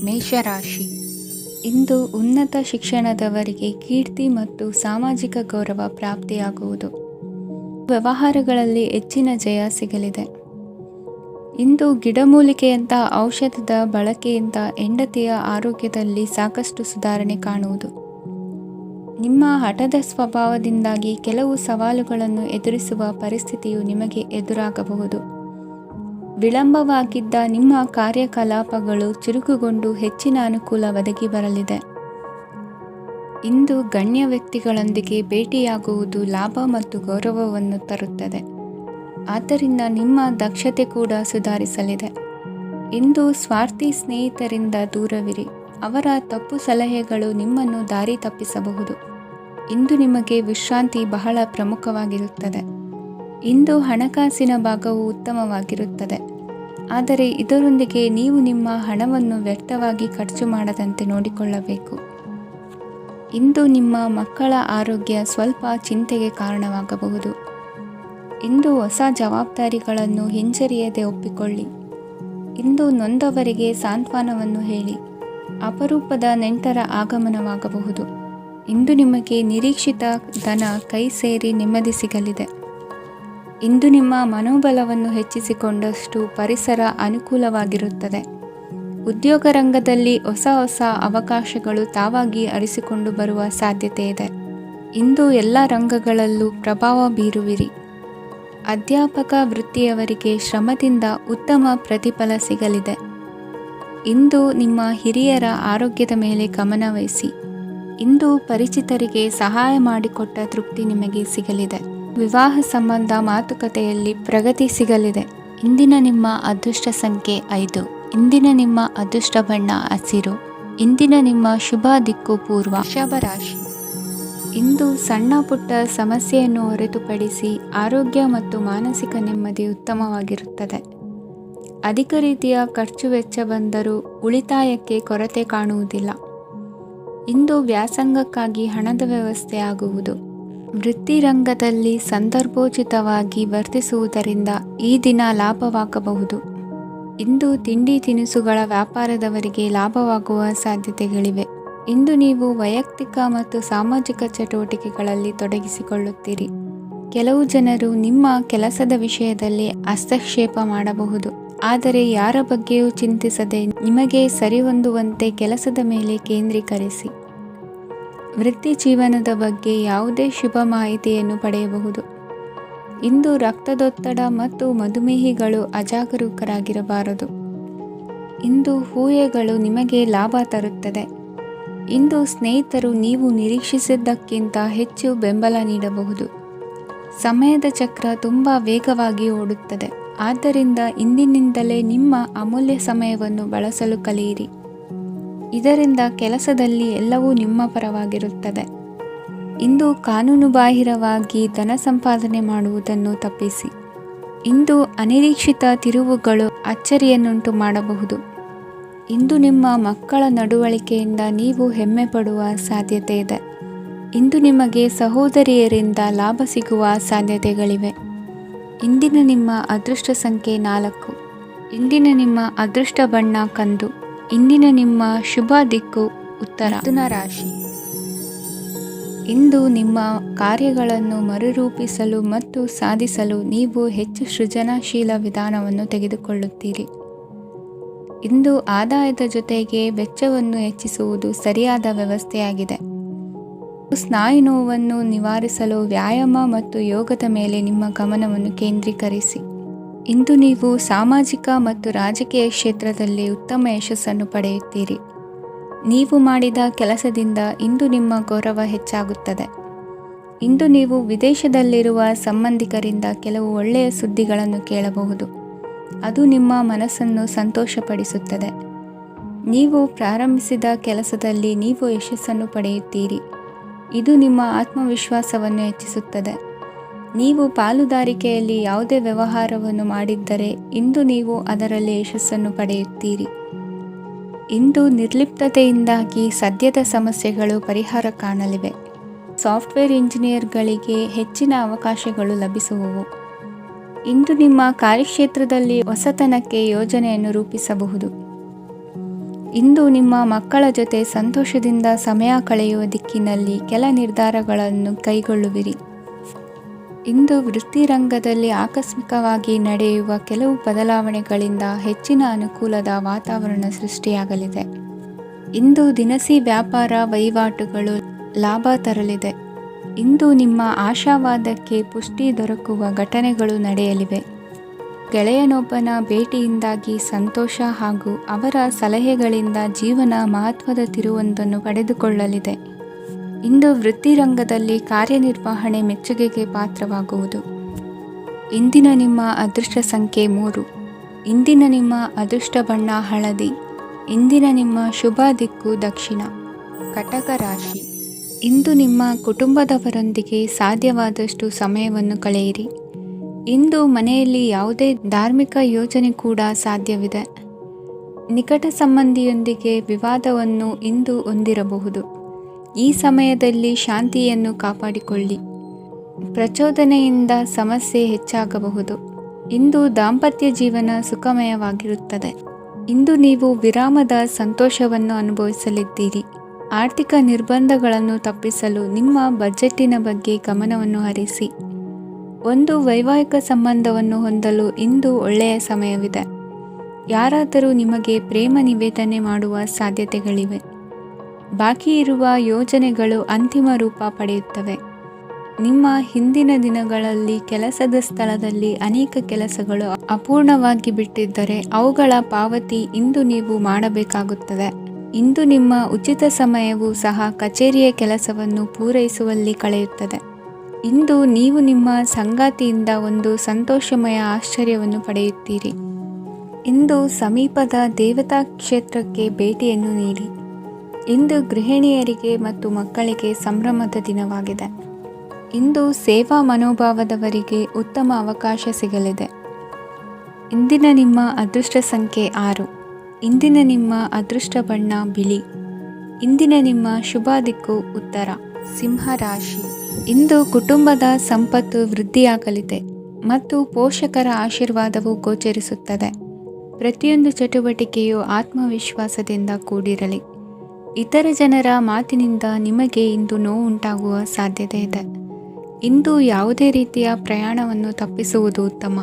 ಮೇಷರಾಶಿ. ಇಂದು ಉನ್ನತ ಶಿಕ್ಷಣದವರಿಗೆ ಕೀರ್ತಿ ಮತ್ತು ಸಾಮಾಜಿಕ ಗೌರವ ಪ್ರಾಪ್ತಿಯಾಗುವುದು. ವ್ಯವಹಾರಗಳಲ್ಲಿ ಹೆಚ್ಚಿನ ಜಯ ಸಿಗಲಿದೆ. ಇಂದು ಗಿಡಮೂಲಿಕೆಯಂತಹ ಔಷಧದ ಬಳಕೆಯಿಂದ ಹೆಂಡತಿಯ ಆರೋಗ್ಯದಲ್ಲಿ ಸಾಕಷ್ಟು ಸುಧಾರಣೆ ಕಾಣುವುದು. ನಿಮ್ಮ ಹಠದ ಸ್ವಭಾವದಿಂದಾಗಿ ಕೆಲವು ಸವಾಲುಗಳನ್ನು ಎದುರಿಸುವ ಪರಿಸ್ಥಿತಿಯು ನಿಮಗೆ ಎದುರಾಗಬಹುದು. ವಿಳಂಬವಾಗಿದ್ದ ನಿಮ್ಮ ಕಾರ್ಯಕಲಾಪಗಳು ಚುರುಕುಗೊಂಡು ಹೆಚ್ಚಿನ ಅನುಕೂಲ ಒದಗಿ ಬರಲಿದೆ. ಇಂದು ಗಣ್ಯ ವ್ಯಕ್ತಿಗಳೊಂದಿಗೆ ಭೇಟಿಯಾಗುವುದು ಲಾಭ ಮತ್ತು ಗೌರವವನ್ನು ತರುತ್ತದೆ. ಆದ್ದರಿಂದ ನಿಮ್ಮ ದಕ್ಷತೆ ಕೂಡ ಸುಧಾರಿಸಲಿದೆ. ಇಂದು ಸ್ವಾರ್ಥಿ ಸ್ನೇಹಿತರಿಂದ ದೂರವಿರಿ. ಅವರ ತಪ್ಪು ಸಲಹೆಗಳು ನಿಮ್ಮನ್ನು ದಾರಿ ತಪ್ಪಿಸಬಹುದು. ಇಂದು ನಿಮಗೆ ವಿಶ್ರಾಂತಿ ಬಹಳ ಪ್ರಮುಖವಾಗಿರುತ್ತದೆ. ಇಂದು ಹಣಕಾಸಿನ ಭಾಗವು ಉತ್ತಮವಾಗಿರುತ್ತದೆ. ಆದರೆ ಇದರೊಂದಿಗೆ ನೀವು ನಿಮ್ಮ ಹಣವನ್ನು ವ್ಯರ್ಥವಾಗಿ ಖರ್ಚು ಮಾಡದಂತೆ ನೋಡಿಕೊಳ್ಳಬೇಕು. ಇಂದು ನಿಮ್ಮ ಮಕ್ಕಳ ಆರೋಗ್ಯ ಸ್ವಲ್ಪ ಚಿಂತೆಗೆ ಕಾರಣವಾಗಬಹುದು. ಇಂದು ಹೊಸ ಜವಾಬ್ದಾರಿಗಳನ್ನು ಹಿಂಜರಿಯದೆ ಒಪ್ಪಿಕೊಳ್ಳಿ. ಇಂದು ನೊಂದವರಿಗೆ ಸಾಂತ್ವನವನ್ನು ಹೇಳಿ. ಅಪರೂಪದ ನೆಂಟರ ಆಗಮನವಾಗಬಹುದು. ಇಂದು ನಿಮಗೆ ನಿರೀಕ್ಷಿತ ಧನ ಕೈ ಸೇರಿ ನೆಮ್ಮದಿ ಸಿಗಲಿದೆ. ಇಂದು ನಿಮ್ಮ ಮನೋಬಲವನ್ನು ಹೆಚ್ಚಿಸಿಕೊಂಡಷ್ಟು ಪರಿಸರ ಅನುಕೂಲವಾಗಿರುತ್ತದೆ. ಉದ್ಯೋಗ ರಂಗದಲ್ಲಿ ಹೊಸ ಅವಕಾಶಗಳು ತಾವಾಗಿ ಅರಿಸಿಕೊಂಡು ಬರುವ ಸಾಧ್ಯತೆ ಇದೆ. ಇಂದು ಎಲ್ಲ ರಂಗಗಳಲ್ಲೂ ಪ್ರಭಾವ ಬೀರುವಿರಿ. ಅಧ್ಯಾಪಕ ವೃತ್ತಿಯವರಿಗೆ ಶ್ರಮದಿಂದ ಉತ್ತಮ ಪ್ರತಿಫಲ ಸಿಗಲಿದೆ. ಇಂದು ನಿಮ್ಮ ಹಿರಿಯರ ಆರೋಗ್ಯದ ಮೇಲೆ ಗಮನ ವಹಿಸಿ. ಇಂದು ಪರಿಚಿತರಿಗೆ ಸಹಾಯ ಮಾಡಿಕೊಟ್ಟ ತೃಪ್ತಿ ನಿಮಗೆ ಸಿಗಲಿದೆ. ವಿವಾಹ ಸಂಬಂಧ ಮಾತುಕತೆಯಲ್ಲಿ ಪ್ರಗತಿ ಸಿಗಲಿದೆ. ಇಂದಿನ ನಿಮ್ಮ ಅದೃಷ್ಟ ಸಂಖ್ಯೆ 5. ಇಂದಿನ ನಿಮ್ಮ ಅದೃಷ್ಟ ಬಣ್ಣ ಹಸಿರು. ಇಂದಿನ ನಿಮ್ಮ ಶುಭ ದಿಕ್ಕು ಪೂರ್ವ. ವೃಷಭರಾಶಿ. ಇಂದು ಸಣ್ಣ ಪುಟ್ಟ ಸಮಸ್ಯೆಯನ್ನು ಹೊರತುಪಡಿಸಿ ಆರೋಗ್ಯ ಮತ್ತು ಮಾನಸಿಕ ನೆಮ್ಮದಿ ಉತ್ತಮವಾಗಿರುತ್ತದೆ. ಅಧಿಕ ರೀತಿಯ ಖರ್ಚು ವೆಚ್ಚ ಬಂದರೂ ಉಳಿತಾಯಕ್ಕೆ ಕೊರತೆ ಕಾಣುವುದಿಲ್ಲ. ಇಂದು ವ್ಯಾಸಂಗಕ್ಕಾಗಿ ಹಣದ ವ್ಯವಸ್ಥೆ ಆಗುವುದು. ವೃತ್ತಿರಂಗದಲ್ಲಿ ಸಂದರ್ಭೋಚಿತವಾಗಿ ವರ್ತಿಸುವುದರಿಂದ ಈ ದಿನ ಲಾಭವಾಗಬಹುದು. ಇಂದು ತಿಂಡಿ ತಿನಿಸುಗಳ ವ್ಯಾಪಾರದವರಿಗೆ ಲಾಭವಾಗುವ ಸಾಧ್ಯತೆಗಳಿವೆ. ಇಂದು ನೀವು ವೈಯಕ್ತಿಕ ಮತ್ತು ಸಾಮಾಜಿಕ ಚಟುವಟಿಕೆಗಳಲ್ಲಿ ತೊಡಗಿಸಿಕೊಳ್ಳುತ್ತೀರಿ. ಕೆಲವು ಜನರು ನಿಮ್ಮ ಕೆಲಸದ ವಿಷಯದಲ್ಲಿ ಹಸ್ತಕ್ಷೇಪ ಮಾಡಬಹುದು. ಆದರೆ ಯಾರ ಬಗ್ಗೆಯೂ ಚಿಂತಿಸದೆ ನಿಮಗೆ ಸರಿಹೊಂದುವಂತೆ ಕೆಲಸದ ಮೇಲೆ ಕೇಂದ್ರೀಕರಿಸಿ. ವೃತ್ತಿ ಜೀವನದ ಬಗ್ಗೆ ಯಾವುದೇ ಶುಭ ಮಾಹಿತಿಯನ್ನು ಪಡೆಯಬಹುದು. ಇಂದು ರಕ್ತದೊತ್ತಡ ಮತ್ತು ಮಧುಮೇಹಿಗಳು ಅಜಾಗರೂಕರಾಗಿರಬಾರದು. ಇಂದು ಊಹೆಗಳು ನಿಮಗೆ ಲಾಭ ತರುತ್ತದೆ. ಇಂದು ಸ್ನೇಹಿತರು ನೀವು ನಿರೀಕ್ಷಿಸಿದ್ದಕ್ಕಿಂತ ಹೆಚ್ಚು ಬೆಂಬಲ ನೀಡಬಹುದು. ಸಮಯದ ಚಕ್ರ ತುಂಬ ವೇಗವಾಗಿ ಓಡುತ್ತದೆ. ಆದ್ದರಿಂದ ಇಂದಿನಿಂದಲೇ ನಿಮ್ಮ ಅಮೂಲ್ಯ ಸಮಯವನ್ನು ಬಳಸಲು ಕಲಿಯಿರಿ. ಇದರಿಂದ ಕೆಲಸದಲ್ಲಿ ಎಲ್ಲವೂ ನಿಮ್ಮ ಪರವಾಗಿರುತ್ತದೆ. ಇಂದು ಕಾನೂನುಬಾಹಿರವಾಗಿ ಧನ ಸಂಪಾದನೆ ಮಾಡುವುದನ್ನು ತಪ್ಪಿಸಿ. ಇಂದು ಅನಿರೀಕ್ಷಿತ ತಿರುವುಗಳು ಅಚ್ಚರಿಯನ್ನುಂಟು ಮಾಡಬಹುದು. ಇಂದು ನಿಮ್ಮ ಮಕ್ಕಳ ನಡವಳಿಕೆಯಿಂದ ನೀವು ಹೆಮ್ಮೆ ಪಡುವ ಸಾಧ್ಯತೆ ಇದೆ. ಇಂದು ನಿಮಗೆ ಸಹೋದರಿಯರಿಂದ ಲಾಭ ಸಿಗುವ ಸಾಧ್ಯತೆಗಳಿವೆ. ಇಂದಿನ ನಿಮ್ಮ ಅದೃಷ್ಟ ಸಂಖ್ಯೆ 4. ಇಂದಿನ ನಿಮ್ಮ ಅದೃಷ್ಟ ಬಣ್ಣ ಕಂದು. ಇಂದಿನ ನಿಮ್ಮ ಶುಭ ದಿಕ್ಕು ಉತ್ತರ. ಮಿಥುನ ರಾಶಿ. ಇಂದು ನಿಮ್ಮ ಕಾರ್ಯಗಳನ್ನು ಮರುರೂಪಿಸಲು ಮತ್ತು ಸಾಧಿಸಲು ನೀವು ಹೆಚ್ಚು ಸೃಜನಶೀಲ ವಿಧಾನವನ್ನು ತೆಗೆದುಕೊಳ್ಳುತ್ತೀರಿ. ಇಂದು ಆದಾಯದ ಜೊತೆಗೆ ವೆಚ್ಚವನ್ನು ಹೆಚ್ಚಿಸುವುದು ಸರಿಯಾದ ವ್ಯವಸ್ಥೆಯಾಗಿದೆ. ಸ್ನಾಯು ನೋವನ್ನು ನಿವಾರಿಸಲು ವ್ಯಾಯಾಮ ಮತ್ತು ಯೋಗದ ಮೇಲೆ ನಿಮ್ಮ ಗಮನವನ್ನು ಕೇಂದ್ರೀಕರಿಸಿ. ಇಂದು ನೀವು ಸಾಮಾಜಿಕ ಮತ್ತು ರಾಜಕೀಯ ಕ್ಷೇತ್ರದಲ್ಲಿ ಉತ್ತಮ ಯಶಸ್ಸನ್ನು ಪಡೆಯುತ್ತೀರಿ. ನೀವು ಮಾಡಿದ ಕೆಲಸದಿಂದ ಇಂದು ನಿಮ್ಮ ಗೌರವ ಹೆಚ್ಚಾಗುತ್ತದೆ. ಇಂದು ನೀವು ವಿದೇಶದಲ್ಲಿರುವ ಸಂಬಂಧಿಕರಿಂದ ಕೆಲವು ಒಳ್ಳೆಯ ಸುದ್ದಿಗಳನ್ನು ಕೇಳಬಹುದು. ಅದು ನಿಮ್ಮ ಮನಸ್ಸನ್ನು ಸಂತೋಷಪಡಿಸುತ್ತದೆ. ನೀವು ಪ್ರಾರಂಭಿಸಿದ ಕೆಲಸದಲ್ಲಿ ನೀವು ಯಶಸ್ಸನ್ನು ಪಡೆಯುತ್ತೀರಿ. ಇದು ನಿಮ್ಮ ಆತ್ಮವಿಶ್ವಾಸವನ್ನು ಹೆಚ್ಚಿಸುತ್ತದೆ. ನೀವು ಪಾಲುದಾರಿಕೆಯಲ್ಲಿ ಯಾವುದೇ ವ್ಯವಹಾರವನ್ನು ಮಾಡಿದ್ದರೆ ಇಂದು ನೀವು ಅದರಲ್ಲಿ ಯಶಸ್ಸನ್ನು ಪಡೆಯುತ್ತೀರಿ. ಇಂದು ನಿರ್ಲಿಪ್ತತೆಯಿಂದಾಗಿ ಸದ್ಯದ ಸಮಸ್ಯೆಗಳು ಪರಿಹಾರ ಕಾಣಲಿವೆ. ಸಾಫ್ಟ್ವೇರ್ ಇಂಜಿನಿಯರ್ಗಳಿಗೆ ಹೆಚ್ಚಿನ ಅವಕಾಶಗಳು ಲಭಿಸುವವು. ಇಂದು ನಿಮ್ಮ ಕಾರ್ಯಕ್ಷೇತ್ರದಲ್ಲಿ ಹೊಸತನಕ್ಕೆ ಯೋಜನೆಯನ್ನು ರೂಪಿಸಬಹುದು. ಇಂದು ನಿಮ್ಮ ಮಕ್ಕಳ ಜೊತೆ ಸಂತೋಷದಿಂದ ಸಮಯ ಕಳೆಯುವ ದಿಕ್ಕಿನಲ್ಲಿ ಕೆಲ ನಿರ್ಧಾರಗಳನ್ನು ಕೈಗೊಳ್ಳುವಿರಿ. ಇಂದು ವೃತ್ತಿರಂಗದಲ್ಲಿ ಆಕಸ್ಮಿಕವಾಗಿ ನಡೆಯುವ ಕೆಲವು ಬದಲಾವಣೆಗಳಿಂದ ಹೆಚ್ಚಿನ ಅನುಕೂಲದ ವಾತಾವರಣ ಸೃಷ್ಟಿಯಾಗಲಿದೆ. ಇಂದು ದಿನಸಿ ವ್ಯಾಪಾರ ವಹಿವಾಟುಗಳು ಲಾಭ ತರಲಿದೆ. ಇಂದು ನಿಮ್ಮ ಆಶಾವಾದಕ್ಕೆ ಪುಷ್ಟಿ ದೊರಕುವ ಘಟನೆಗಳು ನಡೆಯಲಿವೆ. ಗೆಳೆಯನೊಬ್ಬನ ಭೇಟಿಯಿಂದಾಗಿ ಸಂತೋಷ ಹಾಗೂ ಅವರ ಸಲಹೆಗಳಿಂದ ಜೀವನ ಮಹತ್ವದ ತಿರುವೊಂದನ್ನು ಪಡೆದುಕೊಳ್ಳಲಿದೆ. ಇಂದು ವೃತ್ತಿರಂಗದಲ್ಲಿ ಕಾರ್ಯನಿರ್ವಹಣೆ ಮೆಚ್ಚುಗೆಗೆ ಪಾತ್ರವಾಗುವುದು. ಇಂದಿನ ನಿಮ್ಮ ಅದೃಷ್ಟ ಸಂಖ್ಯೆ 3. ಇಂದಿನ ನಿಮ್ಮ ಅದೃಷ್ಟ ಬಣ್ಣ ಹಳದಿ. ಇಂದಿನ ನಿಮ್ಮ ಶುಭ ದಿಕ್ಕು ದಕ್ಷಿಣ. ಕಟಕ ರಾಶಿ. ಇಂದು ನಿಮ್ಮ ಕುಟುಂಬದವರೊಂದಿಗೆ ಸಾಧ್ಯವಾದಷ್ಟು ಸಮಯವನ್ನು ಕಳೆಯಿರಿ. ಇಂದು ಮನೆಯಲ್ಲಿ ಯಾವುದೇ ಧಾರ್ಮಿಕ ಯೋಜನೆ ಕೂಡ ಸಾಧ್ಯವಿದೆ. ನಿಕಟ ಸಂಬಂಧಿಯೊಂದಿಗೆ ವಿವಾದವನ್ನು ಇಂದು ಹೊಂದಿರಬಹುದು. ಈ ಸಮಯದಲ್ಲಿ ಶಾಂತಿಯನ್ನು ಕಾಪಾಡಿಕೊಳ್ಳಿ. ಪ್ರಚೋದನೆಯಿಂದ ಸಮಸ್ಯೆ ಹೆಚ್ಚಾಗಬಹುದು. ಇಂದು ದಾಂಪತ್ಯ ಜೀವನ ಸುಖಮಯವಾಗಿರುತ್ತದೆ. ಇಂದು ನೀವು ವಿರಾಮದ ಸಂತೋಷವನ್ನು ಅನುಭವಿಸಲಿದ್ದೀರಿ. ಆರ್ಥಿಕ ನಿರ್ಬಂಧಗಳನ್ನು ತಪ್ಪಿಸಲು ನಿಮ್ಮ ಬಜೆಟ್ಟಿನ ಬಗ್ಗೆ ಗಮನವನ್ನು ಹರಿಸಿ. ಒಂದು ವೈವಾಹಿಕ ಸಂಬಂಧವನ್ನು ಹೊಂದಲು ಇಂದು ಒಳ್ಳೆಯ ಸಮಯವಿದೆ. ಯಾರಾದರೂ ನಿಮಗೆ ಪ್ರೇಮ ನಿವೇದನೆ ಮಾಡುವ ಸಾಧ್ಯತೆಗಳಿವೆ. ಬಾಕಿ ಇರುವ ಯೋಜನೆಗಳು ಅಂತಿಮ ರೂಪ ಪಡೆಯುತ್ತವೆ. ನಿಮ್ಮ ಹಿಂದಿನ ದಿನಗಳಲ್ಲಿ ಕೆಲಸದ ಸ್ಥಳದಲ್ಲಿ ಅನೇಕ ಕೆಲಸಗಳು ಅಪೂರ್ಣವಾಗಿ ಬಿಟ್ಟಿದ್ದರೆ ಅವುಗಳ ಪಾವತಿ ಇಂದು ನೀವು ಮಾಡಬೇಕಾಗುತ್ತದೆ. ಇಂದು ನಿಮ್ಮ ಉಚಿತ ಸಮಯವೂ ಸಹ ಕಚೇರಿಯ ಕೆಲಸವನ್ನು ಪೂರೈಸುವಲ್ಲಿ ಕಳೆಯುತ್ತದೆ. ಇಂದು ನೀವು ನಿಮ್ಮ ಸಂಗಾತಿಯಿಂದ ಒಂದು ಸಂತೋಷಮಯ ಆಶ್ಚರ್ಯವನ್ನು ಪಡೆಯುತ್ತೀರಿ. ಇಂದು ಸಮೀಪದ ದೇವತಾ ಕ್ಷೇತ್ರಕ್ಕೆ ಭೇಟಿಯನ್ನು ನೀಡಿ. ಇಂದು ಗೃಹಿಣಿಯರಿಗೆ ಮತ್ತು ಮಕ್ಕಳಿಗೆ ಸಂಭ್ರಮದ ದಿನವಾಗಿದೆ. ಇಂದು ಸೇವಾ ಮನೋಭಾವದವರಿಗೆ ಉತ್ತಮ ಅವಕಾಶ ಸಿಗಲಿದೆ. ಇಂದಿನ ನಿಮ್ಮ ಅದೃಷ್ಟ ಸಂಖ್ಯೆ 6. ಇಂದಿನ ನಿಮ್ಮ ಅದೃಷ್ಟ ಬಣ್ಣ ಬಿಳಿ. ಇಂದಿನ ನಿಮ್ಮ ಶುಭ ದಿಕ್ಕು ಉತ್ತರ. ಸಿಂಹ ರಾಶಿ. ಇಂದು ಕುಟುಂಬದ ಸಂಪತ್ತು ವೃದ್ಧಿಯಾಗಲಿದೆ ಮತ್ತು ಪೋಷಕರ ಆಶೀರ್ವಾದವು ಗೋಚರಿಸುತ್ತದೆ. ಪ್ರತಿಯೊಂದು ಚಟುವಟಿಕೆಯು ಆತ್ಮವಿಶ್ವಾಸದಿಂದ ಕೂಡಿರಲಿ. ಇತರ ಜನರ ಮಾತಿನಿಂದ ನಿಮಗೆ ಇಂದು ನೋವು ಉಂಟಾಗುವ ಸಾಧ್ಯತೆ ಇದೆ. ಇಂದು ಯಾವುದೇ ರೀತಿಯ ಪ್ರಯಾಣವನ್ನು ತಪ್ಪಿಸುವುದು ಉತ್ತಮ.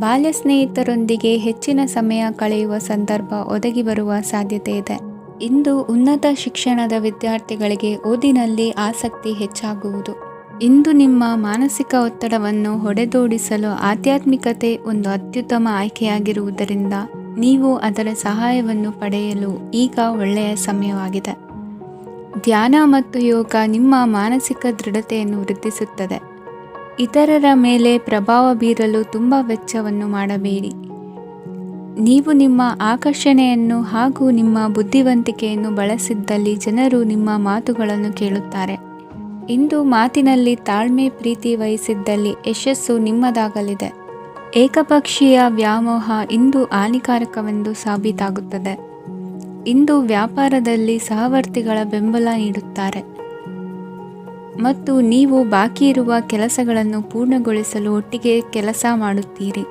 ಬಾಲ್ಯ ಸ್ನೇಹಿತರೊಂದಿಗೆ ಹೆಚ್ಚಿನ ಸಮಯ ಕಳೆಯುವ ಸಂದರ್ಭ ಒದಗಿ ಬರುವ ಸಾಧ್ಯತೆ ಇದೆ. ಇಂದು ಉನ್ನತ ಶಿಕ್ಷಣದ ವಿದ್ಯಾರ್ಥಿಗಳಿಗೆ ಓದಿನಲ್ಲಿ ಆಸಕ್ತಿ ಹೆಚ್ಚಾಗುವುದು. ಇಂದು ನಿಮ್ಮ ಮಾನಸಿಕ ಒತ್ತಡವನ್ನು ಹೊಡೆದೋಡಿಸಲು ಆಧ್ಯಾತ್ಮಿಕತೆ ಒಂದು ಅತ್ಯುತ್ತಮ ಆಯ್ಕೆಯಾಗಿರುವುದರಿಂದ ನೀವು ಅದರ ಸಹಾಯವನ್ನು ಪಡೆಯಲು ಈಗ ಒಳ್ಳೆಯ ಸಮಯವಾಗಿದೆ. ಧ್ಯಾನ ಮತ್ತು ಯೋಗ ನಿಮ್ಮ ಮಾನಸಿಕ ದೃಢತೆಯನ್ನು ವೃದ್ಧಿಸುತ್ತದೆ. ಇತರರ ಮೇಲೆ ಪ್ರಭಾವ ಬೀರಲು ತುಂಬ ವೆಚ್ಚವನ್ನು ಮಾಡಬೇಡಿ. ನೀವು ನಿಮ್ಮ ಆಕರ್ಷಣೆಯನ್ನು ಹಾಗೂ ನಿಮ್ಮ ಬುದ್ಧಿವಂತಿಕೆಯನ್ನು ಬಳಸಿದ್ದಲ್ಲಿ ಜನರು ನಿಮ್ಮ ಮಾತುಗಳನ್ನು ಕೇಳುತ್ತಾರೆ. ಇಂದು ಮಾತಿನಲ್ಲಿ ತಾಳ್ಮೆ ಪ್ರೀತಿ ವಹಿಸಿದ್ದಲ್ಲಿ ಯಶಸ್ಸು ನಿಮ್ಮದಾಗಲಿದೆ. ಏಕಪಕ್ಷೀಯ ವ್ಯಾಮೋಹ ಇಂದು ಹಾನಿಕಾರಕವೆಂದು ಸಾಬೀತಾಗುತ್ತದೆ. ಇಂದು ವ್ಯಾಪಾರದಲ್ಲಿ ಸಹವರ್ತಿಗಳ ಬೆಂಬಲ ನೀಡುತ್ತಾರೆ ಮತ್ತು ನೀವು ಬಾಕಿ ಇರುವ ಕೆಲಸಗಳನ್ನು ಪೂರ್ಣಗೊಳಿಸಲು ಒಟ್ಟಿಗೆ ಕೆಲಸ ಮಾಡುತ್ತೀರಿ.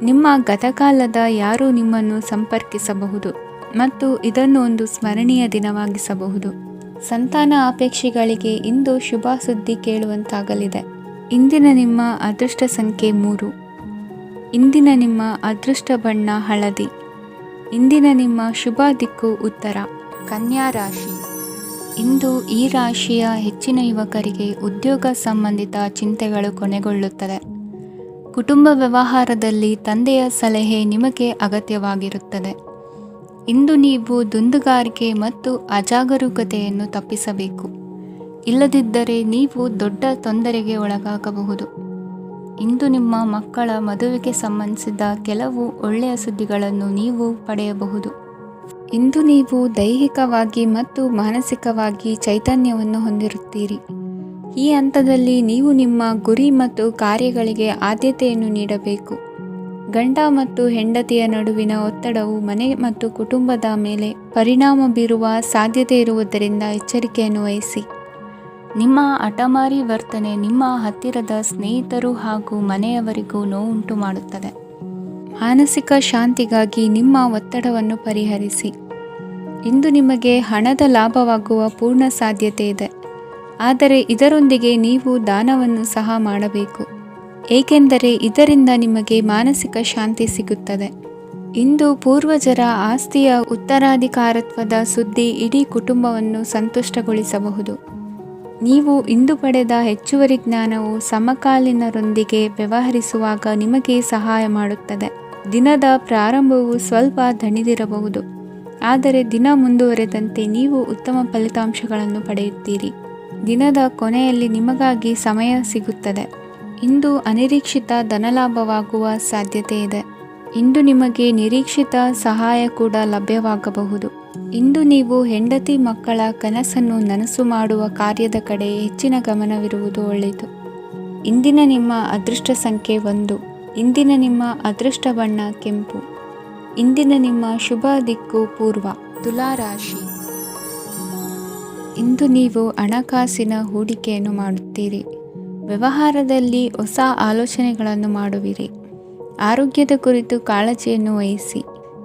ನಿಮ್ಮ ಗತಕಾಲದ ಯಾರೂ ನಿಮ್ಮನ್ನು ಸಂಪರ್ಕಿಸಬಹುದು ಮತ್ತು ಇದನ್ನು ಒಂದು ಸ್ಮರಣೀಯ ದಿನವಾಗಿಸಬಹುದು. ಸಂತಾನ ಅಪೇಕ್ಷಿಗಳಿಗೆ ಇಂದು ಶುಭ ಸುದ್ದಿ ಕೇಳುವಂತಾಗಲಿದೆ. ಇಂದಿನ ನಿಮ್ಮ ಅದೃಷ್ಟ ಸಂಖ್ಯೆ 3. ಇಂದಿನ ನಿಮ್ಮ ಅದೃಷ್ಟ ಬಣ್ಣ ಹಳದಿ. ಇಂದಿನ ನಿಮ್ಮ ಶುಭ ದಿಕ್ಕು ಉತ್ತರ. ಕನ್ಯಾ ರಾಶಿ. ಇಂದು ಈ ರಾಶಿಯ ಹೆಚ್ಚಿನ ಯುವಕರಿಗೆ ಉದ್ಯೋಗ ಸಂಬಂಧಿತ ಚಿಂತೆಗಳು ಕೊನೆಗೊಳ್ಳುತ್ತದೆ. ಕುಟುಂಬ ವ್ಯವಹಾರದಲ್ಲಿ ತಂದೆಯ ಸಲಹೆ ನಿಮಗೆ ಅಗತ್ಯವಾಗಿರುತ್ತದೆ. ಇಂದು ನೀವು ದುಂದುಗಾರಿಕೆ ಮತ್ತು ಅಜಾಗರೂಕತೆಯನ್ನು ತಪ್ಪಿಸಬೇಕು. ಇಲ್ಲದಿದ್ದರೆ ನೀವು ದೊಡ್ಡ ತೊಂದರೆಗೆ ಒಳಗಾಗಬಹುದು. ಇಂದು ನಿಮ್ಮ ಮಕ್ಕಳ ಮದುವೆಗೆ ಸಂಬಂಧಿಸಿದ ಕೆಲವು ಒಳ್ಳೆಯ ಸುದ್ದಿಗಳನ್ನು ನೀವು ಪಡೆಯಬಹುದು. ಇಂದು ನೀವು ದೈಹಿಕವಾಗಿ ಮತ್ತು ಮಾನಸಿಕವಾಗಿ ಚೈತನ್ಯವನ್ನು ಹೊಂದಿರುತ್ತೀರಿ. ಈ ಹಂತದಲ್ಲಿ ನೀವು ನಿಮ್ಮ ಗುರಿ ಮತ್ತು ಕಾರ್ಯಗಳಿಗೆ ಆದ್ಯತೆಯನ್ನು ನೀಡಬೇಕು. ಗಂಡ ಮತ್ತು ಹೆಂಡತಿಯ ನಡುವಿನ ಒತ್ತಡವು ಮನೆ ಮತ್ತು ಕುಟುಂಬದ ಮೇಲೆ ಪರಿಣಾಮ ಬೀರುವ ಸಾಧ್ಯತೆ ಇರುವುದರಿಂದ ಎಚ್ಚರಿಕೆಯನ್ನು ವಹಿಸಿ. ನಿಮ್ಮ ಹಠಮಾರಿ ವರ್ತನೆ ನಿಮ್ಮ ಹತ್ತಿರದ ಸ್ನೇಹಿತರು ಹಾಗೂ ಮನೆಯವರಿಗೂ ನೋವುಂಟು ಮಾಡುತ್ತದೆ. ಮಾನಸಿಕ ಶಾಂತಿಗಾಗಿ ನಿಮ್ಮ ಒತ್ತಡವನ್ನು ಪರಿಹರಿಸಿ. ಇಂದು ನಿಮಗೆ ಹಣದ ಲಾಭವಾಗುವ ಪೂರ್ಣ ಸಾಧ್ಯತೆ ಇದೆ. ಆದರೆ ಇದರೊಂದಿಗೆ ನೀವು ದಾನವನ್ನು ಸಹ ಮಾಡಬೇಕು, ಏಕೆಂದರೆ ಇದರಿಂದ ನಿಮಗೆ ಮಾನಸಿಕ ಶಾಂತಿ ಸಿಗುತ್ತದೆ. ಇಂದು ಪೂರ್ವಜರ ಆಸ್ತಿಯ ಉತ್ತರಾಧಿಕಾರತ್ವದ ಸುದ್ದಿ ಇಡೀ ಕುಟುಂಬವನ್ನು ಸಂತುಷ್ಟಗೊಳಿಸಬಹುದು. ನೀವು ಇಂದು ಪಡೆದ ಹೆಚ್ಚುವರಿ ಜ್ಞಾನವು ಸಮಕಾಲೀನರೊಂದಿಗೆ ವ್ಯವಹರಿಸುವಾಗ ನಿಮಗೆ ಸಹಾಯ ಮಾಡುತ್ತದೆ. ದಿನದ ಪ್ರಾರಂಭವು ಸ್ವಲ್ಪ ದಣಿದಿರಬಹುದು, ಆದರೆ ದಿನ ಮುಂದುವರೆದಂತೆ ನೀವು ಉತ್ತಮ ಫಲಿತಾಂಶಗಳನ್ನು ಪಡೆಯುತ್ತೀರಿ. ದಿನದ ಕೊನೆಯಲ್ಲಿ ನಿಮಗಾಗಿ ಸಮಯ ಸಿಗುತ್ತದೆ. ಇಂದು ಅನಿರೀಕ್ಷಿತ ಧನಲಾಭವಾಗುವ ಸಾಧ್ಯತೆ ಇದೆ. ಇಂದು ನಿಮಗೆ ನಿರೀಕ್ಷಿತ ಸಹಾಯ ಕೂಡ ಲಭ್ಯವಾಗಬಹುದು. ಇಂದು ನೀವು ಹೆಂಡತಿ ಮಕ್ಕಳ ಕನಸನ್ನು ನನಸು ಮಾಡುವ ಕಾರ್ಯದ ಕಡೆ ಹೆಚ್ಚಿನ ಗಮನವಿರುವುದು ಒಳ್ಳೆಯದು. ಇಂದಿನ ನಿಮ್ಮ ಅದೃಷ್ಟ ಸಂಖ್ಯೆ 1. ಇಂದಿನ ನಿಮ್ಮ ಅದೃಷ್ಟ ಬಣ್ಣ ಕೆಂಪು. ಇಂದಿನ ನಿಮ್ಮ ಶುಭ ದಿಕ್ಕು ಪೂರ್ವ. ತುಲಾ ರಾಶಿ. ಇಂದು ನೀವು ಹಣಕಾಸಿನ ಹೂಡಿಕೆಯನ್ನು ಮಾಡುತ್ತೀರಿ. ವ್ಯವಹಾರದಲ್ಲಿ ಹೊಸ ಆಲೋಚನೆಗಳನ್ನು ಮಾಡುವಿರಿ. ಆರೋಗ್ಯದ ಕುರಿತು ಕಾಳಜಿಯನ್ನು ವಹಿಸಿ.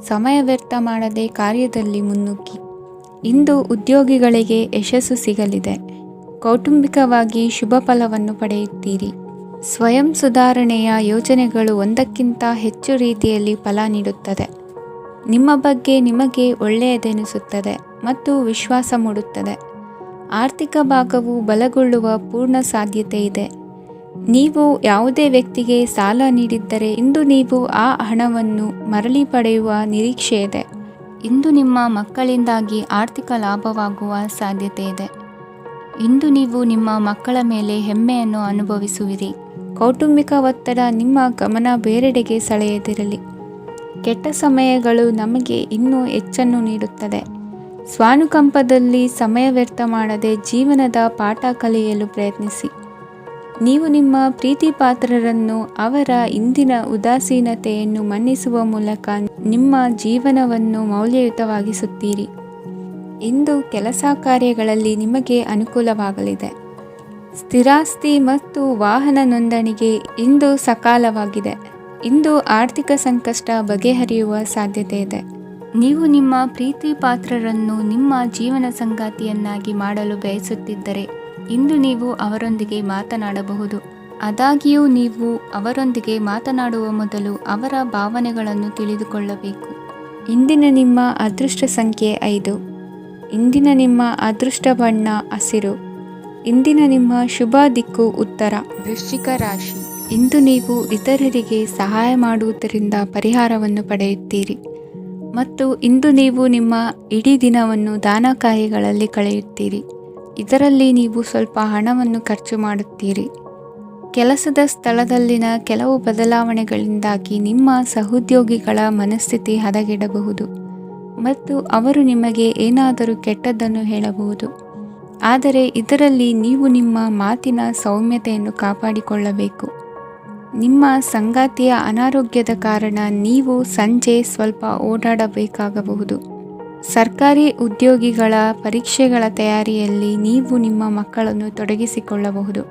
ಸಮಯ ವ್ಯರ್ಥ ಮಾಡದೆ ಕಾರ್ಯದಲ್ಲಿ ಮುನ್ನುಗ್ಗಿ. ಇಂದು ಉದ್ಯೋಗಿಗಳಿಗೆ ಯಶಸ್ಸು ಸಿಗಲಿದೆ. ಕೌಟುಂಬಿಕವಾಗಿ ಶುಭ ಫಲವನ್ನು ಪಡೆಯುತ್ತೀರಿ. ಸ್ವಯಂ ಸುಧಾರಣೆಯ ಯೋಜನೆಗಳು ಒಂದಕ್ಕಿಂತ ಹೆಚ್ಚು ರೀತಿಯಲ್ಲಿ ಫಲ ನೀಡುತ್ತದೆ. ನಿಮ್ಮ ಬಗ್ಗೆ ನಿಮಗೆ ಒಳ್ಳೆಯದೆನಿಸುತ್ತದೆ ಮತ್ತು ವಿಶ್ವಾಸ ಮೂಡುತ್ತದೆ. ಆರ್ಥಿಕ ಭಾಗವು ಬಲಗೊಳ್ಳುವ ಪೂರ್ಣ ಸಾಧ್ಯತೆ ಇದೆ. ನೀವು ಯಾವುದೇ ವ್ಯಕ್ತಿಗೆ ಸಾಲ ನೀಡಿದ್ದರೆ ಇಂದು ನೀವು ಆ ಹಣವನ್ನು ಮರಳಿ ಪಡೆಯುವ ನಿರೀಕ್ಷೆ ಇದೆ. ಇಂದು ನಿಮ್ಮ ಮಕ್ಕಳಿಂದಾಗಿ ಆರ್ಥಿಕ ಲಾಭವಾಗುವ ಸಾಧ್ಯತೆ ಇದೆ. ಇಂದು ನೀವು ನಿಮ್ಮ ಮಕ್ಕಳ ಮೇಲೆ ಹೆಮ್ಮೆಯನ್ನು ಅನುಭವಿಸುವಿರಿ. ಕೌಟುಂಬಿಕ ಒತ್ತಡ ನಿಮ್ಮ ಗಮನ ಬೇರೆಡೆಗೆ ಸೆಳೆಯದಿರಲಿ. ಕೆಟ್ಟ ಸಮಯಗಳು ನಮಗೆ ಇನ್ನೂ ಹೆಚ್ಚನ್ನು ನೀಡುತ್ತದೆ. ಸ್ವಾನುಕಂಪದಲ್ಲಿ ಸಮಯ ವ್ಯರ್ಥ ಮಾಡದೆ ಜೀವನದ ಪಾಠ ಕಲಿಯಲು ಪ್ರಯತ್ನಿಸಿ. ನೀವು ನಿಮ್ಮ ಪ್ರೀತಿ ಪಾತ್ರರನ್ನು ಅವರ ಇಂದಿನ ಉದಾಸೀನತೆಯನ್ನು ಮನ್ನಿಸುವ ಮೂಲಕ ನಿಮ್ಮ ಜೀವನವನ್ನು ಮೌಲ್ಯಯುತವಾಗಿಸುತ್ತೀರಿ. ಇಂದು ಕೆಲಸ ಕಾರ್ಯಗಳಲ್ಲಿ ನಿಮಗೆ ಅನುಕೂಲವಾಗಲಿದೆ. ಸ್ಥಿರಾಸ್ತಿ ಮತ್ತು ವಾಹನ ನೋಂದಣಿಗೆ ಇಂದು ಸಕಾಲವಾಗಿದೆ. ಇಂದು ಆರ್ಥಿಕ ಸಂಕಷ್ಟ ಬಗೆಹರಿಯುವ ಸಾಧ್ಯತೆ ಇದೆ. ನೀವು ನಿಮ್ಮ ಪ್ರೀತಿ ಪಾತ್ರರನ್ನು ನಿಮ್ಮ ಜೀವನ ಸಂಗಾತಿಯನ್ನಾಗಿ ಮಾಡಲು ಬಯಸುತ್ತಿದ್ದರೆ ಇಂದು ನೀವು ಅವರೊಂದಿಗೆ ಮಾತನಾಡಬಹುದು. ಆದಾಗ್ಯೂ ನೀವು ಅವರೊಂದಿಗೆ ಮಾತನಾಡುವ ಮೊದಲು ಅವರ ಭಾವನೆಗಳನ್ನು ತಿಳಿದುಕೊಳ್ಳಬೇಕು. ಇಂದಿನ ನಿಮ್ಮ ಅದೃಷ್ಟ ಸಂಖ್ಯೆ 5. ಇಂದಿನ ನಿಮ್ಮ ಅದೃಷ್ಟ ಬಣ್ಣ ಹಸಿರು. ಇಂದಿನ ನಿಮ್ಮ ಶುಭ ದಿಕ್ಕು ಉತ್ತರ. ವೃಶ್ಚಿಕ ರಾಶಿ. ಇಂದು ನೀವು ಇತರರಿಗೆ ಸಹಾಯ ಮಾಡುವುದರಿಂದ ಪರಿಹಾರವನ್ನು ಪಡೆಯುತ್ತೀರಿ ಮತ್ತು ಇಂದು ನೀವು ನಿಮ್ಮ ಇಡೀ ದಿನವನ್ನು ದಾನ ಕಾರ್ಯಗಳಲ್ಲಿ ಕಳೆಯುತ್ತೀರಿ. ಇದರಲ್ಲಿ ನೀವು ಸ್ವಲ್ಪ ಹಣವನ್ನು ಖರ್ಚು ಮಾಡುತ್ತೀರಿ. ಕೆಲಸದ ಸ್ಥಳದಲ್ಲಿನ ಕೆಲವು ಬದಲಾವಣೆಗಳಿಂದಾಗಿ ನಿಮ್ಮ ಸಹೋದ್ಯೋಗಿಗಳ ಮನಸ್ಥಿತಿ ಹದಗೆಡಬಹುದು ಮತ್ತು ಅವರು ನಿಮಗೆ ಏನಾದರೂ ಕೆಟ್ಟದ್ದನ್ನು ಹೇಳಬಹುದು. ಆದರೆ ಇದರಲ್ಲಿ ನೀವು ನಿಮ್ಮ ಮಾತಿನ ಸೌಮ್ಯತೆಯನ್ನು ಕಾಪಾಡಿಕೊಳ್ಳಬೇಕು. ನಿಮ್ಮ ಸಂಗಾತಿಯ ಅನಾರೋಗ್ಯದ ಕಾರಣ ನೀವು ಸಂಜೆ ಸ್ವಲ್ಪ ಓಡಾಡಬೇಕಾಗಬಹುದು. ಸರ್ಕಾರಿ ಉದ್ಯೋಗಿಗಳ ಪರೀಕ್ಷೆಗಳ ತಯಾರಿಯಲ್ಲಿ ನೀವು ನಿಮ್ಮ ಮಕ್ಕಳನ್ನು ತೊಡಗಿಸಿಕೊಳ್ಳಬಹುದು.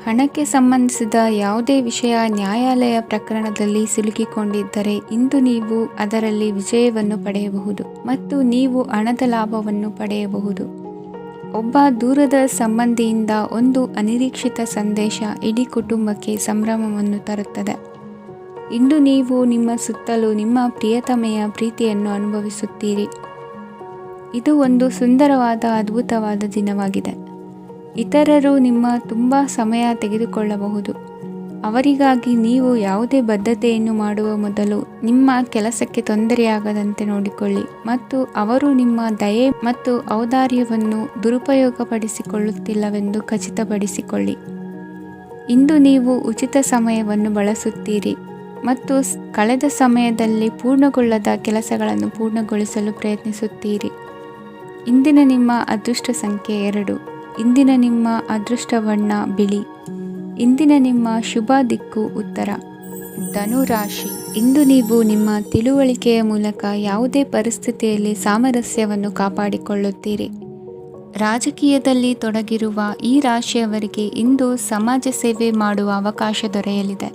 ಹಣಕ್ಕೆ ಸಂಬಂಧಿಸಿದ ಯಾವುದೇ ವಿಷಯ ನ್ಯಾಯಾಲಯ ಪ್ರಕರಣದಲ್ಲಿ ಸಿಲುಕಿಕೊಂಡಿದ್ದರೆ ಇಂದು ನೀವು ಅದರಲ್ಲಿ ವಿಜಯವನ್ನು ಪಡೆಯಬಹುದು ಮತ್ತು ನೀವು ಹಣದ ಲಾಭವನ್ನು ಪಡೆಯಬಹುದು. ಒಬ್ಬ ದೂರದ ಸಂಬಂಧಿಯಿಂದ ಒಂದು ಅನಿರೀಕ್ಷಿತ ಸಂದೇಶ ಇಡೀ ಕುಟುಂಬಕ್ಕೆ ಸಂಭ್ರಮವನ್ನು ತರುತ್ತದೆ. ಇಂದು ನೀವು ನಿಮ್ಮ ಸುತ್ತಲೂ ನಿಮ್ಮ ಪ್ರಿಯತಮೆಯ ಪ್ರೀತಿಯನ್ನು ಅನುಭವಿಸುತ್ತೀರಿ. ಇದು ಒಂದು ಸುಂದರವಾದ ಅದ್ಭುತವಾದ ದಿನವಾಗಿದೆ. ಇತರರು ನಿಮ್ಮ ತುಂಬ ಸಮಯ ತೆಗೆದುಕೊಳ್ಳಬಹುದು. ಅವರಿಗಾಗಿ ನೀವು ಯಾವುದೇ ಬದ್ಧತೆಯನ್ನು ಮಾಡುವ ಮೊದಲು ನಿಮ್ಮ ಕೆಲಸಕ್ಕೆ ತೊಂದರೆಯಾಗದಂತೆ ನೋಡಿಕೊಳ್ಳಿ ಮತ್ತು ಅವರು ನಿಮ್ಮ ದಯೆ ಮತ್ತು ಔದಾರ್ಯವನ್ನು ದುರುಪಯೋಗಪಡಿಸಿಕೊಳ್ಳುತ್ತಿಲ್ಲವೆಂದು ಖಚಿತಪಡಿಸಿಕೊಳ್ಳಿ. ಇಂದು ನೀವು ಉಚಿತ ಸಮಯವನ್ನು ಬಳಸುತ್ತೀರಿ ಮತ್ತು ಕಳೆದ ಸಮಯದಲ್ಲಿ ಪೂರ್ಣಗೊಳ್ಳದ ಕೆಲಸಗಳನ್ನು ಪೂರ್ಣಗೊಳಿಸಲು ಪ್ರಯತ್ನಿಸುತ್ತೀರಿ. ಇಂದಿನ ನಿಮ್ಮ ಅದೃಷ್ಟ ಸಂಖ್ಯೆ 2. ಇಂದಿನ ನಿಮ್ಮ ಅದೃಷ್ಟ ಬಣ್ಣ ಬಿಳಿ. ಇಂದಿನ ನಿಮ್ಮ ಶುಭ ದಿಕ್ಕು ಉತ್ತರ. ಧನು ರಾಶಿ. ಇಂದು ನೀವು ನಿಮ್ಮ ತಿಳುವಳಿಕೆಯ ಮೂಲಕ ಯಾವುದೇ ಪರಿಸ್ಥಿತಿಯಲ್ಲಿ ಸಾಮರಸ್ಯವನ್ನು ಕಾಪಾಡಿಕೊಳ್ಳುತ್ತೀರಿ. ರಾಜಕೀಯದಲ್ಲಿ ತೊಡಗಿರುವ ಈ ರಾಶಿಯವರಿಗೆ ಇಂದು ಸಮಾಜ ಸೇವೆ ಮಾಡುವ ಅವಕಾಶ ದೊರೆಯಲಿದೆ.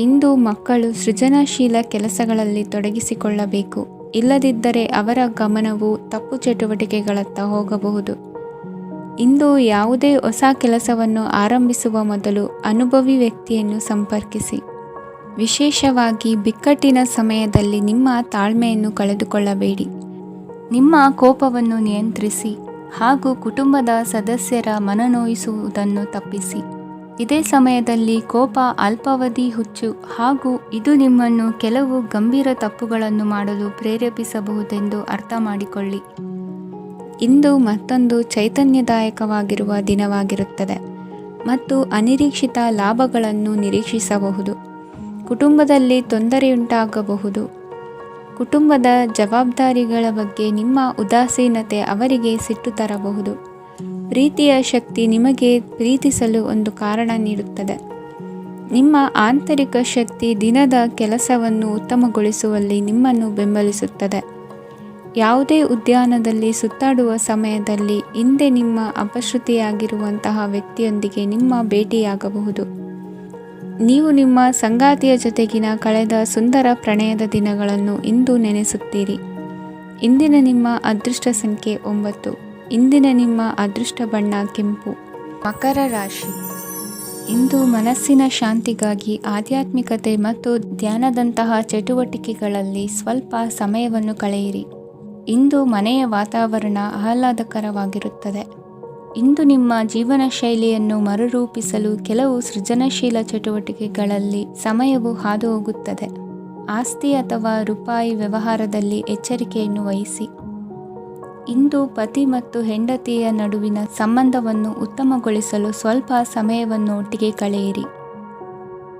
ಇಂದು ಮಕ್ಕಳು ಸೃಜನಶೀಲ ಕೆಲಸಗಳಲ್ಲಿ ತೊಡಗಿಸಿಕೊಳ್ಳಬೇಕು. ಇಲ್ಲದಿದ್ದರೆ ಅವರ ಗಮನವು ತಪ್ಪು ಚಟುವಟಿಕೆಗಳತ್ತ ಹೋಗಬಹುದು. ಇಂದು ಯಾವುದೇ ಹೊಸ ಕೆಲಸವನ್ನು ಆರಂಭಿಸುವ ಮೊದಲು ಅನುಭವಿ ವ್ಯಕ್ತಿಯನ್ನು ಸಂಪರ್ಕಿಸಿ. ವಿಶೇಷವಾಗಿ ಬಿಕ್ಕಟ್ಟಿನ ಸಮಯದಲ್ಲಿ ನಿಮ್ಮ ತಾಳ್ಮೆಯನ್ನು ಕಳೆದುಕೊಳ್ಳಬೇಡಿ. ನಿಮ್ಮ ಕೋಪವನ್ನು ನಿಯಂತ್ರಿಸಿ ಹಾಗೂ ಕುಟುಂಬದ ಸದಸ್ಯರ ಮನನೋಯಿಸುವುದನ್ನು ತಪ್ಪಿಸಿ. ಇದೇ ಸಮಯದಲ್ಲಿ ಕೋಪ ಅಲ್ಪಾವಧಿ ಹುಚ್ಚು ಹಾಗೂ ಇದು ನಿಮ್ಮನ್ನು ಕೆಲವು ಗಂಭೀರ ತಪ್ಪುಗಳನ್ನು ಮಾಡಲು ಪ್ರೇರೇಪಿಸಬಹುದೆಂದು ಅರ್ಥ ಮಾಡಿಕೊಳ್ಳಿ. ಇಂದು ಮತ್ತೊಂದು ಚೈತನ್ಯದಾಯಕವಾಗಿರುವ ದಿನವಾಗಿರುತ್ತದೆ ಮತ್ತು ಅನಿರೀಕ್ಷಿತ ಲಾಭಗಳನ್ನು ನಿರೀಕ್ಷಿಸಬಹುದು. ಕುಟುಂಬದಲ್ಲಿ ತೊಂದರೆಯುಂಟಾಗಬಹುದು. ಕುಟುಂಬದ ಜವಾಬ್ದಾರಿಗಳ ಬಗ್ಗೆ ನಿಮ್ಮ ಉದಾಸೀನತೆ ಅವರಿಗೆ ಸಿಟ್ಟು ತರಬಹುದು. ಪ್ರೀತಿಯ ಶಕ್ತಿ ನಿಮಗೆ ಪ್ರೀತಿಸಲು ಒಂದು ಕಾರಣ ನೀಡುತ್ತದೆ. ನಿಮ್ಮ ಆಂತರಿಕ ಶಕ್ತಿ ದಿನದ ಕೆಲಸವನ್ನು ಉತ್ತಮಗೊಳಿಸುವಲ್ಲಿ ನಿಮ್ಮನ್ನು ಬೆಂಬಲಿಸುತ್ತದೆ. ಯಾವುದೇ ಉದ್ಯಾನದಲ್ಲಿ ಸುತ್ತಾಡುವ ಸಮಯದಲ್ಲಿ ಹಿಂದೆ ನಿಮ್ಮ ಅಪಶ್ರುತಿಯಾಗಿರುವಂತಹ ವ್ಯಕ್ತಿಯೊಂದಿಗೆ ನಿಮ್ಮ ಭೇಟಿಯಾಗಬಹುದು. ನೀವು ನಿಮ್ಮ ಸಂಗಾತಿಯ ಜೊತೆಗಿನ ಕಳೆದ ಸುಂದರ ಪ್ರಣಯದ ದಿನಗಳನ್ನು ಇಂದು ನೆನೆಸುತ್ತೀರಿ. ಇಂದಿನ ನಿಮ್ಮ ಅದೃಷ್ಟ ಸಂಖ್ಯೆ 9. ಇಂದಿನ ನಿಮ್ಮ ಅದೃಷ್ಟ ಬಣ್ಣ ಕೆಂಪು. ಮಕರ ರಾಶಿ. ಇಂದು ಮನಸ್ಸಿನ ಶಾಂತಿಗಾಗಿ ಆಧ್ಯಾತ್ಮಿಕತೆ ಮತ್ತು ಧ್ಯಾನದಂತಹ ಚಟುವಟಿಕೆಗಳಲ್ಲಿ ಸ್ವಲ್ಪ ಸಮಯವನ್ನು ಕಳೆಯಿರಿ. ಇಂದು ಮನೆಯ ವಾತಾವರಣ ಆಹ್ಲಾದಕರವಾಗಿರುತ್ತದೆ. ಇಂದು ನಿಮ್ಮ ಜೀವನ ಶೈಲಿಯನ್ನು ಮರುರೂಪಿಸಲು ಕೆಲವು ಸೃಜನಶೀಲ ಚಟುವಟಿಕೆಗಳಲ್ಲಿ ಸಮಯವು ಹಾದುಹೋಗುತ್ತದೆ. ಆಸ್ತಿ ಅಥವಾ ರೂಪಾಯಿ ವ್ಯವಹಾರದಲ್ಲಿ ಎಚ್ಚರಿಕೆಯನ್ನು ವಹಿಸಿ. ಇಂದು ಪತಿ ಮತ್ತು ಹೆಂಡತಿಯ ನಡುವಿನ ಸಂಬಂಧವನ್ನು ಉತ್ತಮಗೊಳಿಸಲು ಸ್ವಲ್ಪ ಸಮಯವನ್ನು ಒಟ್ಟಿಗೆ ಕಳೆಯಿರಿ.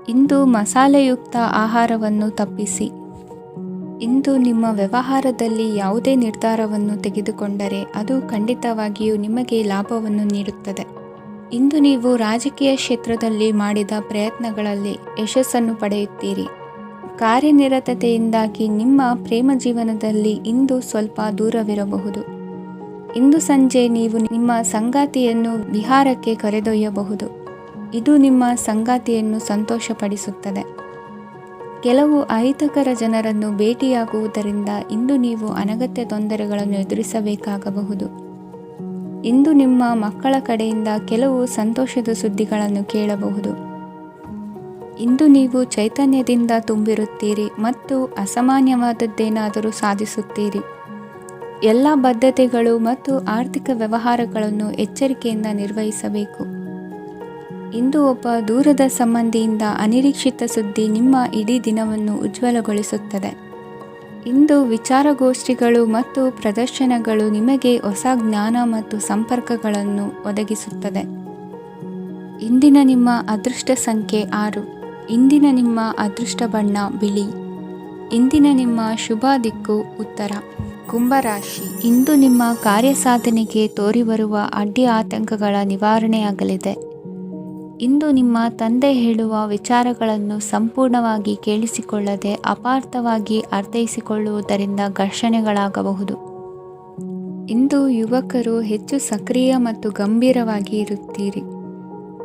ಇಂದು ಮಸಾಲೆಯುಕ್ತ ಆಹಾರವನ್ನು ತಪ್ಪಿಸಿ. ಇಂದು ನಿಮ್ಮ ವ್ಯವಹಾರದಲ್ಲಿ ಯಾವುದೇ ನಿರ್ಧಾರವನ್ನು ತೆಗೆದುಕೊಂಡರೆ ಅದು ಖಂಡಿತವಾಗಿಯೂ ನಿಮಗೆ ಲಾಭವನ್ನು ನೀಡುತ್ತದೆ. ಇಂದು ನೀವು ರಾಜಕೀಯ ಕ್ಷೇತ್ರದಲ್ಲಿ ಮಾಡಿದ ಪ್ರಯತ್ನಗಳಲ್ಲಿ ಯಶಸ್ಸನ್ನು ಪಡೆಯುತ್ತೀರಿ. ಕಾರ್ಯನಿರತತೆಯಿಂದಾಗಿ ನಿಮ್ಮ ಪ್ರೇಮ ಜೀವನದಲ್ಲಿ ಇಂದು ಸ್ವಲ್ಪ ದೂರವಿರಬಹುದು. ಇಂದು ಸಂಜೆ ನೀವು ನಿಮ್ಮ ಸಂಗಾತಿಯನ್ನು ವಿಹಾರಕ್ಕೆ ಕರೆದೊಯ್ಯಬಹುದು. ಇದು ನಿಮ್ಮ ಸಂಗಾತಿಯನ್ನು ಸಂತೋಷಪಡಿಸುತ್ತದೆ. ಕೆಲವು ಅಹಿತಕರ ಜನರನ್ನು ಭೇಟಿಯಾಗುವುದರಿಂದ ಇಂದು ನೀವು ಅನಗತ್ಯ ತೊಂದರೆಗಳನ್ನು ಎದುರಿಸಬೇಕಾಗಬಹುದು. ಇಂದು ನಿಮ್ಮ ಮಕ್ಕಳ ಕಡೆಯಿಂದ ಕೆಲವು ಸಂತೋಷದ ಸುದ್ದಿಗಳನ್ನು ಕೇಳಬಹುದು. ಇಂದು ನೀವು ಚೈತನ್ಯದಿಂದ ತುಂಬಿರುತ್ತೀರಿ ಮತ್ತು ಅಸಾಮಾನ್ಯವಾದದ್ದೇನಾದರೂ ಸಾಧಿಸುತ್ತೀರಿ. ಎಲ್ಲ ಬದ್ಧತೆಗಳು ಮತ್ತು ಆರ್ಥಿಕ ವ್ಯವಹಾರಗಳನ್ನು ಎಚ್ಚರಿಕೆಯಿಂದ ನಿರ್ವಹಿಸಬೇಕು. ಇಂದು ಒಬ್ಬ ದೂರದ ಸಂಬಂಧಿಯಿಂದ ಅನಿರೀಕ್ಷಿತ ಸುದ್ದಿ ನಿಮ್ಮ ಇಡೀ ದಿನವನ್ನು ಉಜ್ವಲಗೊಳಿಸುತ್ತದೆ. ಇಂದು ವಿಚಾರಗೋಷ್ಠಿಗಳು ಮತ್ತು ಪ್ರದರ್ಶನಗಳು ನಿಮಗೆ ಹೊಸ ಜ್ಞಾನ ಮತ್ತು ಸಂಪರ್ಕಗಳನ್ನು ಒದಗಿಸುತ್ತದೆ. ಇಂದಿನ ನಿಮ್ಮ ಅದೃಷ್ಟ ಸಂಖ್ಯೆ 6. ಇಂದಿನ ನಿಮ್ಮ ಅದೃಷ್ಟ ಬಣ್ಣ ಬಿಳಿ. ಇಂದಿನ ನಿಮ್ಮ ಶುಭ ದಿಕ್ಕು ಉತ್ತರ. ಕುಂಭರಾಶಿ. ಇಂದು ನಿಮ್ಮ ಕಾರ್ಯಸಾಧನೆಗೆ ತೋರಿಬರುವ ಅಡ್ಡಿ ಆತಂಕಗಳ ನಿವಾರಣೆಯಾಗಲಿದೆ. ಇಂದು ನಿಮ್ಮ ತಂದೆ ಹೇಳುವ ವಿಚಾರಗಳನ್ನು ಸಂಪೂರ್ಣವಾಗಿ ಕೇಳಿಸಿಕೊಳ್ಳದೆ ಅಪಾರ್ಥವಾಗಿ ಅರ್ಥೈಸಿಕೊಳ್ಳುವುದರಿಂದ ಘರ್ಷಣೆಗಳಾಗಬಹುದು. ಇಂದು ಯುವಕರು ಹೆಚ್ಚು ಸಕ್ರಿಯ ಮತ್ತು ಗಂಭೀರವಾಗಿ ಇರುತ್ತೀರಿ.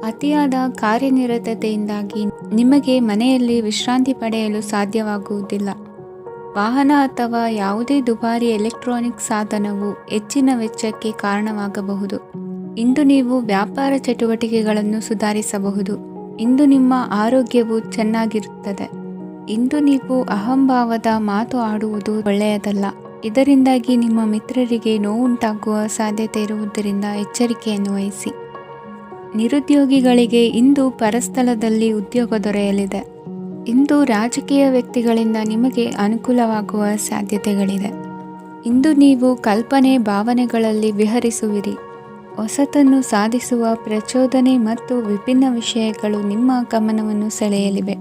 ಅತಿಯಾದ ಕಾರ್ಯನಿರತತೆಯಿಂದಾಗಿ ನಿಮಗೆ ಮನೆಯಲ್ಲಿ ವಿಶ್ರಾಂತಿ ಪಡೆಯಲು ಸಾಧ್ಯವಾಗುವುದಿಲ್ಲ. ವಾಹನ ಅಥವಾ ಯಾವುದೇ ದುಬಾರಿ ಎಲೆಕ್ಟ್ರಾನಿಕ್ ಸಾಧನವು ಹೆಚ್ಚಿನ ವೆಚ್ಚಕ್ಕೆ ಕಾರಣವಾಗಬಹುದು. ಇಂದು ನೀವು ವ್ಯಾಪಾರ ಚಟುವಟಿಕೆಗಳನ್ನು ಸುಧಾರಿಸಬಹುದು. ಇಂದು ನಿಮ್ಮ ಆರೋಗ್ಯವು ಚೆನ್ನಾಗಿರುತ್ತದೆ. ಇಂದು ನೀವು ಅಹಂಭಾವದ ಮಾತು ಆಡುವುದು ಒಳ್ಳೆಯದಲ್ಲ. ಇದರಿಂದಾಗಿ ನಿಮ್ಮ ಮಿತ್ರರಿಗೆ ನೋವುಂಟಾಗುವ ಸಾಧ್ಯತೆ ಇರುವುದರಿಂದ ಎಚ್ಚರಿಕೆಯನ್ನು ವಹಿಸಿ. ನಿರುದ್ಯೋಗಿಗಳಿಗೆ ಇಂದು ಪರಸ್ಥಳದಲ್ಲಿ ಉದ್ಯೋಗ ದೊರೆಯಲಿದೆ. ಇಂದು ರಾಜಕೀಯ ವ್ಯಕ್ತಿಗಳಿಂದ ನಿಮಗೆ ಅನುಕೂಲವಾಗುವ ಸಾಧ್ಯತೆಗಳಿದೆ. ಇಂದು ನೀವು ಕಲ್ಪನೆ ಭಾವನೆಗಳಲ್ಲಿ ವಿಹರಿಸುವಿರಿ. ಹೊಸತನ್ನು ಸಾಧಿಸುವ ಪ್ರಚೋದನೆ ಮತ್ತು ವಿಭಿನ್ನ ವಿಷಯಗಳು ನಿಮ್ಮ ಗಮನವನ್ನು ಸೆಳೆಯಲಿವೆ.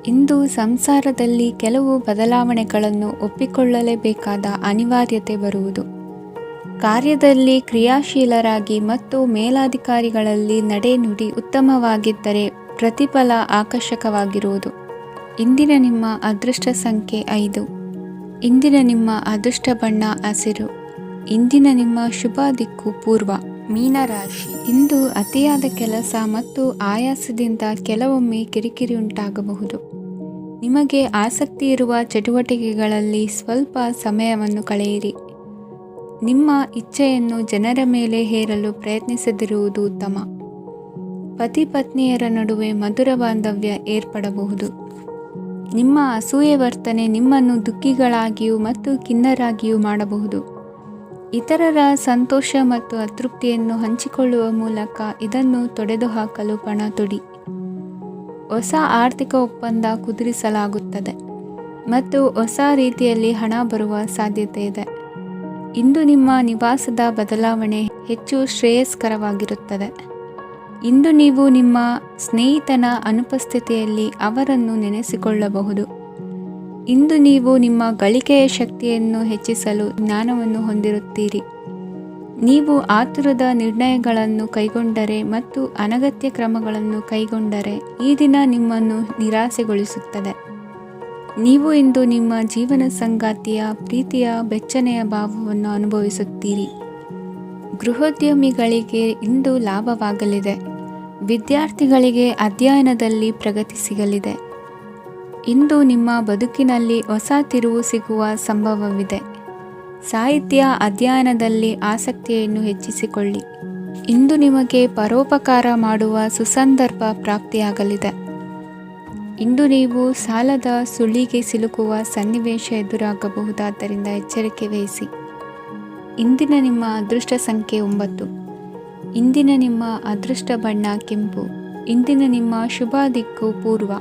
ಇಂದು ಸಂಸಾರದಲ್ಲಿ ಕೆಲವು ಬದಲಾವಣೆಗಳನ್ನು ಒಪ್ಪಿಕೊಳ್ಳಲೇಬೇಕಾದ ಅನಿವಾರ್ಯತೆ ಬರುವುದು. ಕಾರ್ಯದಲ್ಲಿ ಕ್ರಿಯಾಶೀಲರಾಗಿ ಮತ್ತು ಮೇಲಾಧಿಕಾರಿಗಳಲ್ಲಿ ನಡೆನುಡಿ ಉತ್ತಮವಾಗಿದ್ದರೆ ಪ್ರತಿಫಲ ಆಕರ್ಷಕವಾಗಿರುವುದು. ಇಂದಿನ ನಿಮ್ಮ ಅದೃಷ್ಟ ಸಂಖ್ಯೆ 5. ಇಂದಿನ ನಿಮ್ಮ ಅದೃಷ್ಟ ಬಣ್ಣ ಹಸಿರು. ಇಂದಿನ ನಿಮ್ಮ ಶುಭ ದಿಕ್ಕು ಪೂರ್ವ. ಮೀನರಾಶಿ. ಇಂದು ಅತಿಯಾದ ಕೆಲಸ ಮತ್ತು ಆಯಾಸದಿಂದ ಕೆಲವೊಮ್ಮೆ ಕಿರಿಕಿರಿ ಉಂಟಾಗಬಹುದು. ನಿಮಗೆ ಆಸಕ್ತಿ ಇರುವ ಚಟುವಟಿಕೆಗಳಲ್ಲಿ ಸ್ವಲ್ಪ ಸಮಯವನ್ನು ಕಳೆಯಿರಿ. ನಿಮ್ಮ ಇಚ್ಛೆಯನ್ನು ಜನರ ಮೇಲೆ ಹೇರಲು ಪ್ರಯತ್ನಿಸದಿರುವುದು ಉತ್ತಮ. ಪತಿ ಪತ್ನಿಯರ ನಡುವೆ ಮಧುರ ಬಾಂಧವ್ಯ ಏರ್ಪಡಬಹುದು. ನಿಮ್ಮ ಅಸೂಯೆ ವರ್ತನೆ ನಿಮ್ಮನ್ನು ದುಃಖಿಗಳಾಗಿಯೂ ಮತ್ತು ಖಿನ್ನರಾಗಿಯೂ ಮಾಡಬಹುದು. ಇತರರ ಸಂತೋಷ ಮತ್ತು ಅತೃಪ್ತಿಯನ್ನು ಹಂಚಿಕೊಳ್ಳುವ ಮೂಲಕ ಇದನ್ನು ತೊಡೆದುಹಾಕಲು ಪಣ ತೊಡಿ. ಹೊಸ ಆರ್ಥಿಕ ಒಪ್ಪಂದ ಕುದುರಿಸಲಾಗುತ್ತದೆ ಮತ್ತು ಹೊಸ ರೀತಿಯಲ್ಲಿ ಹಣ ಬರುವ ಸಾಧ್ಯತೆ ಇದೆ. ಇಂದು ನಿಮ್ಮ ನಿವಾಸದ ಬದಲಾವಣೆ ಹೆಚ್ಚು ಶ್ರೇಯಸ್ಕರವಾಗಿರುತ್ತದೆ. ಇಂದು ನೀವು ನಿಮ್ಮ ಸ್ನೇಹಿತನ ಅನುಪಸ್ಥಿತಿಯಲ್ಲಿ ಅವರನ್ನು ನೆನೆಸಿಕೊಳ್ಳಬಹುದು. ಇಂದು ನೀವು ನಿಮ್ಮ ಗಳಿಕೆಯ ಶಕ್ತಿಯನ್ನು ಹೆಚ್ಚಿಸಲು ಜ್ಞಾನವನ್ನು ಹೊಂದಿರುತ್ತೀರಿ. ನೀವು ಆತುರದ ನಿರ್ಣಯಗಳನ್ನು ಕೈಗೊಂಡರೆ ಮತ್ತು ಅನಗತ್ಯ ಕ್ರಮಗಳನ್ನು ಕೈಗೊಂಡರೆ ಈ ದಿನ ನಿಮ್ಮನ್ನು ನಿರಾಸೆಗೊಳಿಸುತ್ತದೆ. ನೀವು ಇಂದು ನಿಮ್ಮ ಜೀವನ ಸಂಗಾತಿಯ ಪ್ರೀತಿಯ ಬೆಚ್ಚನೆಯ ಭಾವವನ್ನು ಅನುಭವಿಸುತ್ತೀರಿ. ಗೃಹೋದ್ಯಮಿಗಳಿಗೆ ಇಂದು ಲಾಭವಾಗಲಿದೆ. ವಿದ್ಯಾರ್ಥಿಗಳಿಗೆ ಅಧ್ಯಯನದಲ್ಲಿ ಪ್ರಗತಿ ಸಿಗಲಿದೆ. ಇಂದು ನಿಮ್ಮ ಬದುಕಿನಲ್ಲಿ ಹೊಸ ತಿರುವು ಸಿಗುವ ಸಂಭವವಿದೆ. ಸಾಹಿತ್ಯ ಅಧ್ಯಯನದಲ್ಲಿ ಆಸಕ್ತಿಯನ್ನು ಹೆಚ್ಚಿಸಿಕೊಳ್ಳಿ. ಇಂದು ನಿಮಗೆ ಪರೋಪಕಾರ ಮಾಡುವ ಸುಸಂದರ್ಭ ಪ್ರಾಪ್ತಿಯಾಗಲಿದೆ. ಇಂದು ನೀವು ಸಾಲದ ಸುಳಿಗೆ ಸಿಲುಕುವ ಸನ್ನಿವೇಶ ಎದುರಾಗಬಹುದಾದ್ದರಿಂದ ಎಚ್ಚರಿಕೆ ವಹಿಸಿ. ಇಂದಿನ ನಿಮ್ಮ ಅದೃಷ್ಟ ಸಂಖ್ಯೆ 9. ಇಂದಿನ ನಿಮ್ಮ ಅದೃಷ್ಟ ಬಣ್ಣ ಕೆಂಪು. ಇಂದಿನ ನಿಮ್ಮ ಶುಭ ದಿಕ್ಕು ಪೂರ್ವ.